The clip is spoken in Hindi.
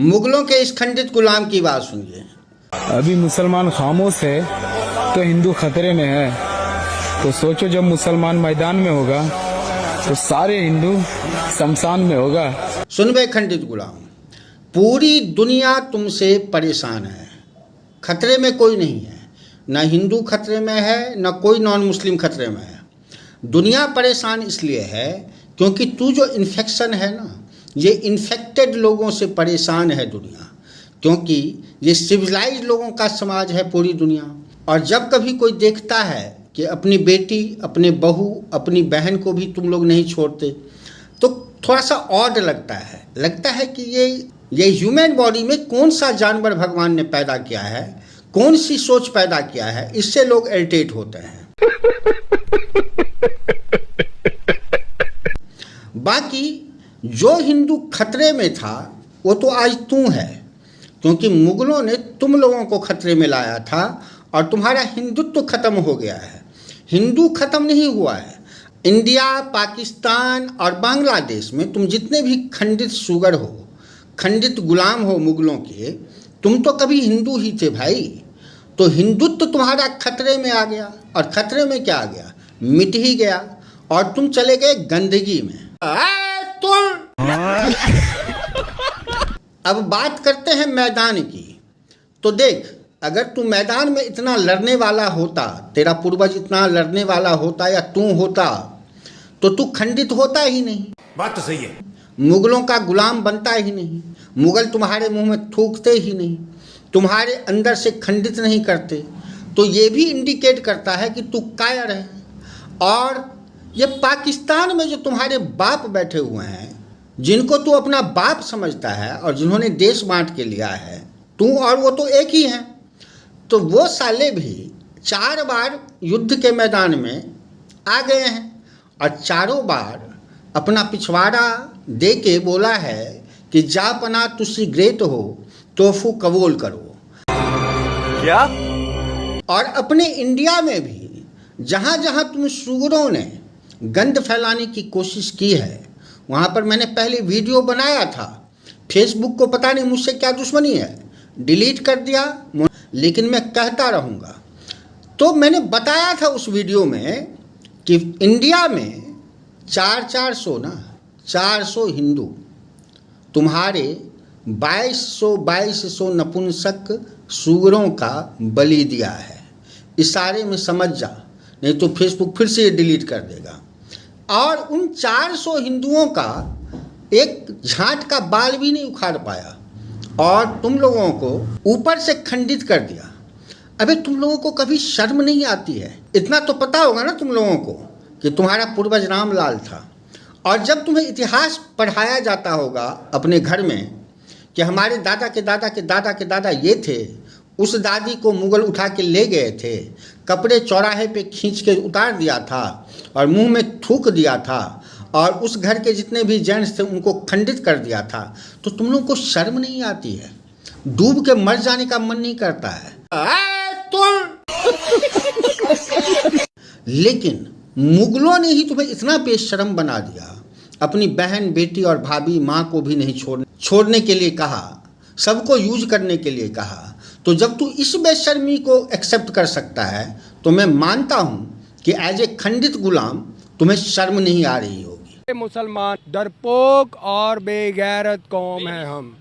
मुगलों के इस खंडित गुलाम की बात सुनिए। अभी मुसलमान खामोश है तो हिंदू खतरे में है। तो सोचो जब मुसलमान मैदान में होगा तो सारे हिंदू शमशान में होगा। सुन बे खंडित गुलाम, पूरी दुनिया तुमसे परेशान है। खतरे में कोई नहीं है, न हिंदू खतरे में है न कोई नॉन मुस्लिम खतरे में है। दुनिया परेशान इसलिए है क्योंकि तू जो इन्फेक्शन है ना, ये इन्फेक्टेड लोगों से परेशान है दुनिया, क्योंकि ये सिविलाइज लोगों का समाज है पूरी दुनिया। और जब कभी कोई देखता है कि अपनी बेटी, अपने बहू, अपनी बहन को भी तुम लोग नहीं छोड़ते, तो थोड़ा सा ऑड लगता है कि ये ह्यूमन बॉडी में कौन सा जानवर भगवान ने पैदा किया है, कौन सी सोच पैदा किया है, इससे लोग इरिटेट होते हैं। बाकी जो हिंदू खतरे में था वो तो आज तू है, क्योंकि मुगलों ने तुम लोगों को खतरे में लाया था और तुम्हारा हिंदुत्व खत्म हो गया है। हिंदू खत्म नहीं हुआ है। इंडिया, पाकिस्तान और बांग्लादेश में तुम जितने भी खंडित शुगर हो, खंडित गुलाम हो मुगलों के, तुम तो कभी हिंदू ही थे भाई। तो हिंदुत्व तुम्हारा खतरे में आ गया, और खतरे में क्या आ गया, मिट ही गया, और तुम चले गए गंदगी में। अब बात करते हैं मैदान की। तो देख, अगर तू मैदान में इतना लड़ने वाला होता, तेरा पूर्वज इतना लड़ने वाला होता या तू होता, तो तू खंडित होता ही नहीं। बात तो सही है। मुगलों का गुलाम बनता ही नहीं, मुगल तुम्हारे मुंह में थूकते ही नहीं, तुम्हारे अंदर से खंडित नहीं करते। तो ये भी इंडिकेट करता है कि तू कायर है। और ये पाकिस्तान में जो तुम्हारे बाप बैठे हुए हैं, जिनको तू अपना बाप समझता है और जिन्होंने देश बांट के लिया है, तू और वो तो एक ही हैं। तो वो साले भी 4 बार युद्ध के मैदान में आ गए हैं और चारों बार अपना पिछवाड़ा दे के बोला है कि जापना तुसी ग्रेट हो, तोफू कबूल करो। क्या? और अपने इंडिया में भी जहाँ जहाँ तुम शुगरों ने गंद फैलाने की कोशिश की है, वहाँ पर मैंने पहले वीडियो बनाया था। फेसबुक को पता नहीं मुझसे क्या दुश्मनी है, डिलीट कर दिया, लेकिन मैं कहता रहूँगा। तो मैंने बताया था उस वीडियो में कि इंडिया में 400 हिंदू तुम्हारे 2200 नपुंसक सूगरों का बलि दिया है। इशारे में समझ जा, नहीं तो फेसबुक फिर से ये डिलीट कर देगा। और उन 400 हिंदुओं का एक झांट का बाल भी नहीं उखाड़ पाया और तुम लोगों को ऊपर से खंडित कर दिया। अबे तुम लोगों को कभी शर्म नहीं आती है? इतना तो पता होगा ना तुम लोगों को कि तुम्हारा पूर्वज रामलाल था। और जब तुम्हें इतिहास पढ़ाया जाता होगा अपने घर में कि हमारे दादा के दादा के दादा के दादा ये थे, उस दादी को मुगल उठा के ले गए थे, कपड़े चौराहे पे खींच के उतार दिया था और मुंह में थूक दिया था, और उस घर के जितने भी जेंट्स थे उनको खंडित कर दिया था, तो तुम लोगों को शर्म नहीं आती है? डूब के मर जाने का मन नहीं करता है? लेकिन मुगलों ने ही तुम्हें इतना बेशर्म बना दिया। अपनी बहन, बेटी और भाभी, माँ को भी नहीं छोड़ने के लिए कहा, सबको यूज करने के लिए कहा। तो जब तू इस बेशर्मी को एक्सेप्ट कर सकता है, तो मैं मानता हूँ कि एज ए खंडित गुलाम तुम्हें शर्म नहीं आ रही होगी। मुसलमान डरपोक और बेगैरत कौम है हम।